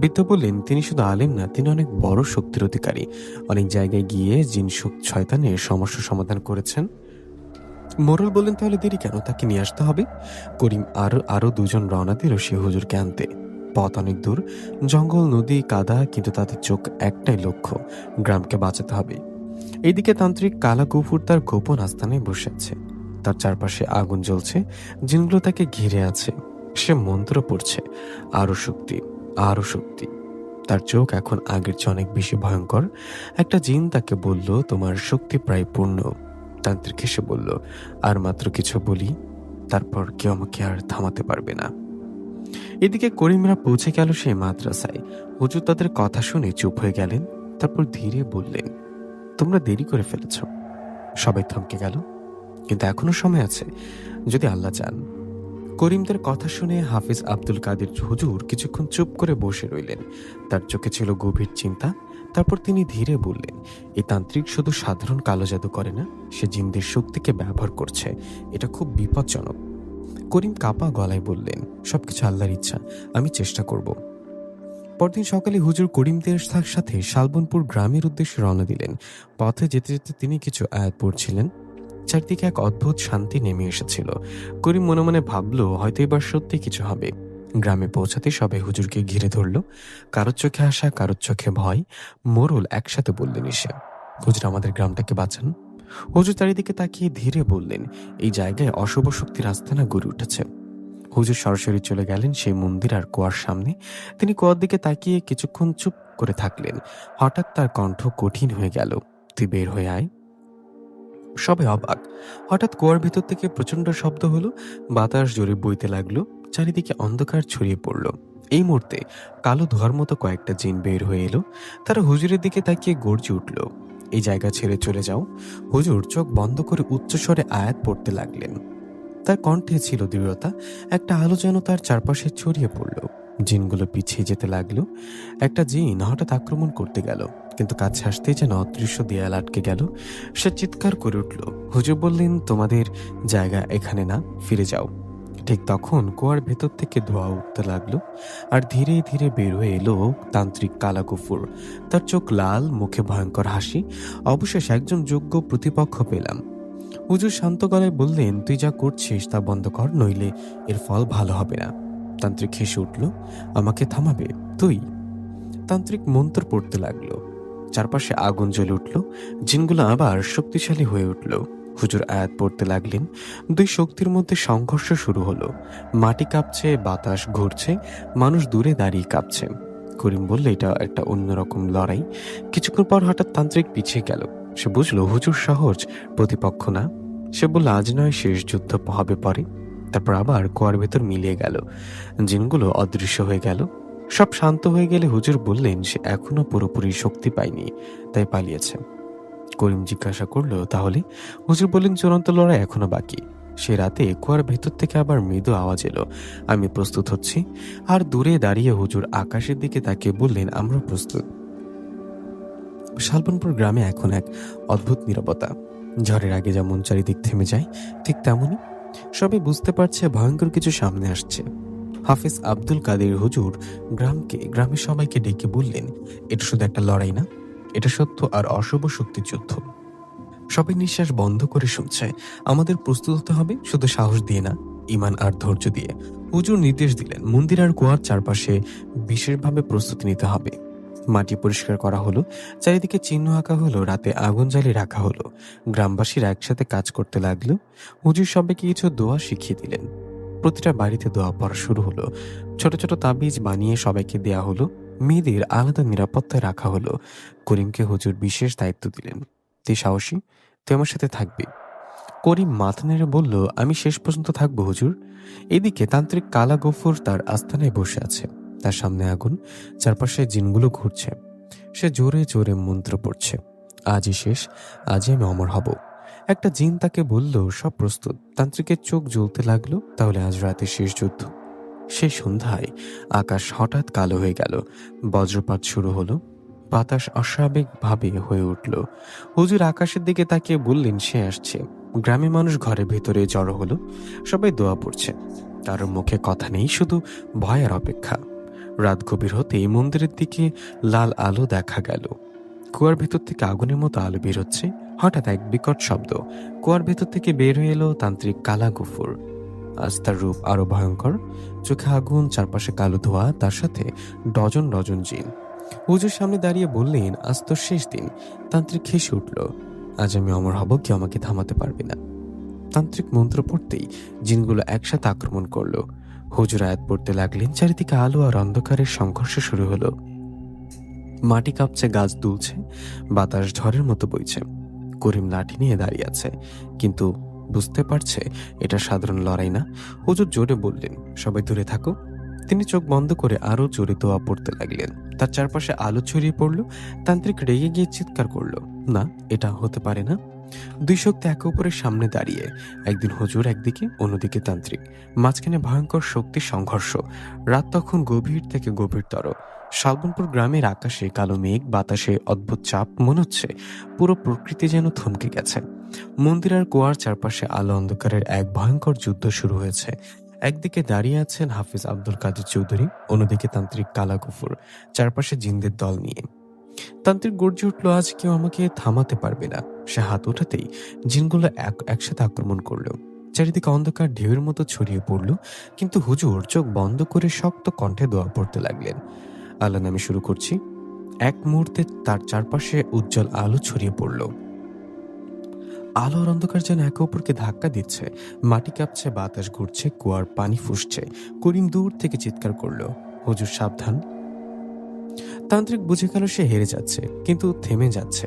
বৃদ্ধ বললেন, তিনি শুধু আলেম না, তিনি অনেক বড় শক্তির অধিকারী। অনেক জায়গায় গিয়ে জিন শয়তানের সমস্যা সমাধান করেছেন। মোড়ল বললেন, তাহলে দেরি কেন, তাকে নিয়ে আসতে হবে। করিম আরো দুজন রওনা দিল সে হুজুরকে আনতে। পথ অনেক দূর, জঙ্গল, নদী, কাদা, কিন্তু তাদের চোখ একটাই লক্ষ্য, গ্রামকে বাঁচাতে হবে। এইদিকে তান্ত্রিক কালা কুফুর তার গোপন আস্তানে বসে আছে। তার চারপাশে আগুন জ্বলছে, জিনগুলো তাকে ঘিরে আছে। সে মন্ত্র পড়ছে, আরো শক্তি, আরো শক্তি। তার চোখ এখন আগের চেয়ে অনেক বেশি ভয়ঙ্কর। একটা জিন তাকে বলল, তোমার শক্তি প্রায় পূর্ণ, তান্ত্রিক হেসে বলল, আর মাত্র কিছু বলি, তারপর কেউ আমাকে আর থামাতে পারবে না। এদিকে করিমরা পৌঁছে গেল সেই মাদ্রাসায়। হুজুর তাদের কথা শুনে চুপ হয়ে গেলেন। তারপর ধীরে বললেন, তোমরা দেরি করে ফেলেছ। সবাই থমকে গেল, কিন্তু এখনো সময় আছে, যদি আল্লাহ চান। করিমদের কথা শুনে হাফিজ আব্দুল কাদের হুজুর কিছুক্ষণ চুপ করে বসে রইলেন। তার চোখে ছিল গভীর চিন্তা। তারপর তিনি ধীরে বললেন, এই তান্ত্রিক শুধু সাধারণ কালো জাদু করে না, সে জিনদের শক্তিকে ব্যবহার করছে। এটা খুব বিপজ্জনক। করিম কাপা গলায় বললেন, সবকিছু আল্লাহর ইচ্ছা, আমি চেষ্টা করব। পরদিন সকালে হুজুর করিমদের সাথে শালবনপুর গ্রামের উদ্দেশ্যে রওনা দিলেন। পথে যেতে যেতে তিনি কিছু আয়াত পড়ছিলেন। চারদিকে এক অদ্ভুত শান্তি নেমে এসেছিল। করিম মনে মনে ভাবল, হয়তো এবার সত্যি কিছু হবে। গ্রামে পৌঁছাতে সবাই হুজুরকে ঘিরে ধরল। কারোর চোখে আশা, কারোর চোখে ভয়। মোরল একসাথে বললেন এসে, হুজুর আমাদের গ্রামটাকে বাঁচান। হুজুর চারিদিকে তাকিয়ে ধীরে বললেন, এই জায়গায় অশুভ শক্তির আস্তানা গড়ে উঠেছে। হুজুর সরাসরি চলে গেলেন সেই মন্দির আর কুয়ার সামনে। তিনি কুয়ার দিকে তাকিয়ে কিছুক্ষণ চুপ করে থাকলেন। হঠাৎ তার কণ্ঠ কঠিন হয়ে গেল, তুই বের হয়ে আয়। সবে অবাক। হঠাৎ কুয়ার ভিতর থেকে প্রচন্ড শব্দ হলো। বাতাস জোরে বইতে লাগলো। চারিদিকে অন্ধকার ছড়িয়ে পড়ল। এই মুহূর্তে কালো ধোয়ার মতো কয়েকটা জিন বের হয়ে এলো। তারা হুজুরের দিকে তাকিয়ে গর্জে উঠল, এই জায়গা ছেড়ে চলে যাও। হুজুর চোখ বন্ধ করে উচ্চস্বরে আয়াত পড়তে লাগলেন। তার কণ্ঠে ছিল দৃঢ়তা। একটা আলো যেন তার চারপাশে ছড়িয়ে পড়ল। জিনগুলো পিছিয়ে যেতে লাগলো। একটা জিন হঠাৎ আক্রমণ করতে গেল, কিন্তু কাছে আসতেই যেন অদৃশ্য দেয়াল আটকে গেল। সে চিৎকার করে উঠল। হুজুর বললেন, তোমাদের জায়গা এখানে না, ফিরে যাও। ঠিক তখন কুয়ার ভেতর থেকে ধোঁয়া উঠতে লাগলো, আর ধীরে ধীরে বের হয়ে এলো তান্ত্রিক কালা কুফুর। তার চোখ লাল, মুখে ভয়ঙ্কর হাসি। অবশেষ একজন যোগ্য প্রতিপক্ষ পেলাম। হুজুর শান্ত গলায় বললেন, তুই যা করছিস তা বন্ধ কর, নইলে এর ফল ভালো হবে না। তান্ত্রিক হেসে উঠল, আমাকে থামাবে তুই? তান্ত্রিক মন্ত্র পড়তে লাগলো। চারপাশে আগুন জ্বলে উঠল। জিনগুলো আবার শক্তিশালী হয়ে উঠল। হুজুর আয়াত পড়তে লাগলেন। দুই শক্তির মধ্যে সংঘর্ষ শুরু হলো। মাটি কাঁপছে, বাতাস ঘুরছে, মানুষ দূরে দাঁড়িয়ে কাঁপছে। করিম বললে, এটা একটা অন্যরকম লড়াই। কিছুক্ষণ পর হঠাৎ তান্ত্রিক পিছিয়ে গেল। সে বুঝলো হুজুর সহজ প্রতিপক্ষ না। সে বলল, আজ নয়, শেষ যুদ্ধ হবে পরে। তারপর আবার কুয়ার ভেতর মিলিয়ে গেল। জিনগুলো অদৃশ্য হয়ে গেল। সব শান্ত হয়ে গেলে হুজুর বললেন, সে এখনো পুরোপুরি শক্তি পায়নি, তাই পালিয়েছে। করিম জিজ্ঞাসা করলো, তাহলে? হুজুর বললেন, চূড়ান্ত লড়াই এখনো বাকি। সে রাতে কুয়ার ভেতর থেকে আবার মৃদু আওয়াজ এলো, আমি প্রস্তুত হচ্ছি। আর দূরে দাঁড়িয়ে হুজুর আকাশের দিকে তাকিয়ে বললেন, আমরা প্রস্তুত। শালবনপুর গ্রামে এখন এক অদ্ভুত নীরবতা। ঝড়ের আগে যেমন চারিদিক থেমে যায়, ঠিক তেমনই সবাই বুঝতে পারছে ভয়ঙ্কর কিছু সামনে আসছে। হাফিজ আব্দুল কাদের হুজুর গ্রামের সবাইকে ডেকে বললেন, এটা শুধু একটা লড়াই না, এটা সত্য আর অশুভ শক্তির যুদ্ধ। সবাই নিঃশ্বাস বন্ধ করে শুনছে। আমাদের প্রস্তুত হতে হবে, শুধু সাহস দিয়ে না, ইমান আর ধৈর্য দিয়ে। হুজুর নির্দেশ দিলেন, মন্দির আর কুয়ার চারপাশে বিশেষভাবে প্রস্তুতি নিতে হবে। মাটি পরিষ্কার করা হলো, চারিদিকে চিহ্ন আঁকা হলো, রাতে আগুন জ্বালিয়ে রাখা হলো। গ্রামবাসীরা একসাথে কাজ করতে লাগলো। হুজুর সবাইকে কিছু দোয়া শিখিয়ে দিলেন। প্রতিটা বাড়িতে দোয়া পড়া শুরু হলো। ছোট ছোট তাবিজ বানিয়ে সবাইকে দেয়া হলো। মেয়েদের আলাদা নিরাপত্তায় রাখা হলো। করিমকে হুজুর বিশেষ দায়িত্ব দিলেন, তুই সাহসী, তুই আমার সাথে থাকবি। করিম মাথা নেড়ে বলল, আমি শেষ পর্যন্ত থাকবো হুজুর। এদিকে তান্ত্রিক কালা গফুর তার আস্তানায় বসে আছে। তার সামনে আগুন, চারপাশে জিনগুলো ঘুরছে। সে জোরে জোরে মন্ত্র পড়ছে, আজই শেষ, আজই আমি অমর হব। একটা জিন তাকে বলল, সব প্রস্তুত। তান্ত্রিকের চোখ জ্বলতে লাগলো, তাহলে আজ রাতে শেষ যুদ্ধ। সেই সন্ধ্যায় আকাশ হঠাৎ কালো হয়ে গেল। বজ্রপাত শুরু হলো। বাতাস অস্বাভাবিকভাবে হয়ে উঠল। হুজুর আকাশের দিকে তাকিয়ে বললেন, সে আসছে। গ্রামের মানুষ ঘরের ভেতরে জড়ো হলো। সবাই দোয়া পড়ছে। কারোর মুখে কথা নেই, শুধু ভয় আর অপেক্ষা। রাত গভীর হতেই মন্দিরের দিকে লাল আলো দেখা গেল। কুয়ার ভেতর থেকে আগুনের মতো আলো বের হচ্ছে। হঠাৎ এক বিকট শব্দ। কুয়ার ভেতর থেকে বের হয়ে এলো তান্ত্রিক কালা গফুর। আজ তার রূপ আরো ভয়ঙ্কর। চোখে আগুন, চারপাশে কালো ধোয়া, তার সাথে ডজন ডজন জিন। হুজুর সামনে দাঁড়িয়ে বললেন, আজ তো শেষ দিন। তান্ত্রিক হেসে উঠল, আজ আমি অমর হব, কেউ আমাকে থামাতে পারবে না। তান্ত্রিক মন্ত্র পড়তেই জিনগুলো একসাথে আক্রমণ করলো। হুজুর আয়াত পড়তে লাগলেন। চারিদিকে আলো আর অন্ধকারের সংঘর্ষ শুরু হলো। মাটি কাঁপছে, গাছ দুলছে, বাতাস ঝড়ের মতো বইছে। করিম লাঠি নিয়ে দাঁড়িয়ে আছে, কিন্তু বুঝতে পারছে এটা সাধারণ লড়াই না। হুজুর জোরে বললেন, সবাই দূরে থাকো। তিনি চোখ বন্ধ করে আরো জোরে দোয়া পড়তে লাগলেন। তার চারপাশে আলো ছড়িয়ে পড়ল। তান্ত্রিক রেগে গিয়ে চিৎকার করলো, না, এটা হতে পারে না। দুই শক্তি একে অপরের সামনে দাঁড়িয়ে, একদিন হুজুর একদিকে, অন্যদিকে তান্ত্রিক, মাঝখানে ভয়ঙ্কর শক্তির সংঘর্ষ। রাত তখন গভীর থেকে গভীরতর। শালবনপুর গ্রামের আকাশে কালো মেঘ, বাতাসে অদ্ভুত চাপ, মনে হচ্ছে পুরো প্রকৃতি যেন থমকে গেছে। মন্দির আর কুয়ার চারপাশে আলো অন্ধকারের এক ভয়ঙ্কর যুদ্ধ শুরু হয়েছে। একদিকে দাঁড়িয়ে আছেন হাফিজ আব্দুল কাদের চৌধুরী, অন্যদিকে তান্ত্রিক কালা গফুর, চারপাশে জিনদের দল নিয়ে। তান্ত্রিক গর্জে উঠল, আজ কেউ আমাকে থামাতে পারবে না। সে হাত ওঠাতেই জিনগুলো একসাথে আক্রমণ করলো। চারিদিকে অন্ধকার ঢেউয়ের মতো ছড়িয়ে পড়ল, কিন্তু হুজুর চোখ বন্ধ করে শক্ত কণ্ঠে দোয়া পড়তে লাগলেন। আল্লাহ নামে শুরু করছি। এক মুহূর্তে তার চারপাশে উজ্জ্বল আলো ছড়িয়ে পড়ল। আলো আর অন্ধকার যেন একে অপরকে ধাক্কা দিচ্ছে। মাটি কাঁপছে, বাতাস ঘুরছে, কুয়ার পানি ফুসছে। করিম দূর থেকে চিৎকার করলো, হুজুর সাবধান। তান্ত্রিক বুঝে গেল সে হেরে যাচ্ছে, কিন্তু থেমে যাচ্ছে।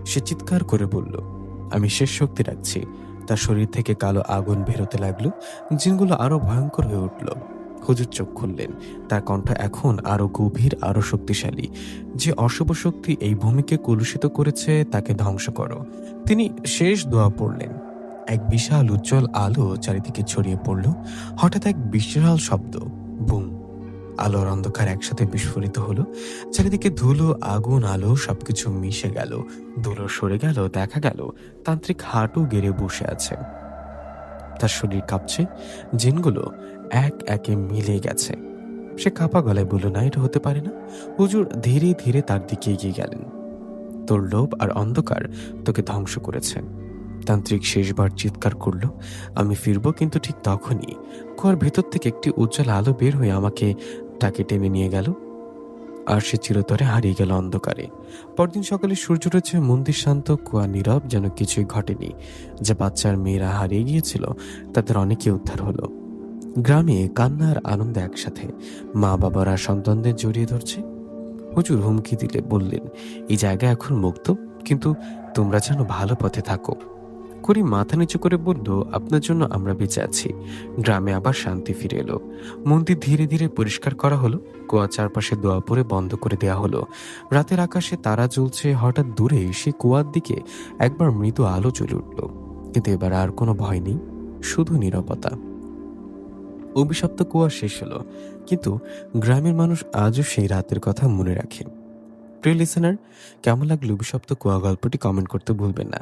সে চিৎকার করে বলল, আমি শেষ শক্তি রাখছি। তার শরীর থেকে কালো আগুন বেরোতে লাগলো। জিনগুলো আরো ভয়ঙ্কর হয়ে উঠল। হুজুর চোখ খুললেন। তার কণ্ঠ এখন আরো গভীর, আরো শক্তিশালী। যে অশুভ শক্তি এই ভূমিকে কলুষিত করেছে তাকে ধ্বংস করো। তিনি শেষ দোয়া পড়লেন। এক বিশাল উজ্জ্বল আলো চারিদিকে ছড়িয়ে পড়ল। হঠাৎ এক বিশাল শব্দ, বুম। আলোর অন্ধকার একসাথে বিস্ফোরিত হলো। চারিদিকে ধুলো, আগুন, আলো সবকিছু মিশে গেল। ধুলো সরে গেল, দেখা গেল তান্ত্রিক হাঁটু গেড়ে বসে আছে। তার শরীর কাঁপছে। জিনগুলো এক একে মিলে গেছে। সে কাঁপা গলায় বলল, না, এটা হতে পারে না। হুজুর ধীরে ধীরে তার দিকে এগিয়ে গেলেন। তোর লোভ আর অন্ধকার তোকে ধ্বংস করেছে। তান্ত্রিক শেষবার চিৎকার করল, আমি ফিরবো। কিন্তু ঠিক তখনই কুয়ার ভেতর থেকে একটি উজ্জ্বল আলো বের হয়ে আমাকে তাকে টেনে নিয়ে গেল, আর সে চিরতরে হারিয়ে গেল অন্ধকারে। পরদিন সকালে সূর্য উঠেছে, মন্দির শান্ত, কুয়া নীরব, যেন কিছুই ঘটেনি। যে বাচ্চার মেয়েরা হারিয়ে গিয়েছিল তাদের অনেকে উদ্ধার হলো। গ্রামে কান্নার আনন্দে একসাথে মা বাবারা সন্তানদের জড়িয়ে ধরছে। হুজুর হুমকি দিলে বললেন, এই জায়গা এখন মুক্ত, কিন্তু তোমরা যেন ভালো পথে থাকো। করিম মাথা নিচু করে বলল, আপনার জন্য আমরা বেঁচে আছি। গ্রামে আবার শান্তি ফিরে এলো। মন্দির ধীরে ধীরে পরিষ্কার করা হলো। কুয়া চারপাশে দোয়া পরে বন্ধ করে দেয়া হলো। রাতের আকাশে তারা জ্বলছে। হঠাৎ দূরে সে কুয়ার দিকে একবার মৃদু আলো জ্বলে উঠল, কিন্তু এবার আর কোনো ভয় নেই, শুধু নীরবতা। অভিশপ্ত কুয়া শেষ হলো, কিন্তু গ্রামের মানুষ আজও সেই রাতের কথা মনে রাখে। প্রিয় লিসেনার, কেমন লাগলো অভিশপ্ত কুয়া গল্পটি কমেন্ট করতে ভুলবেন না।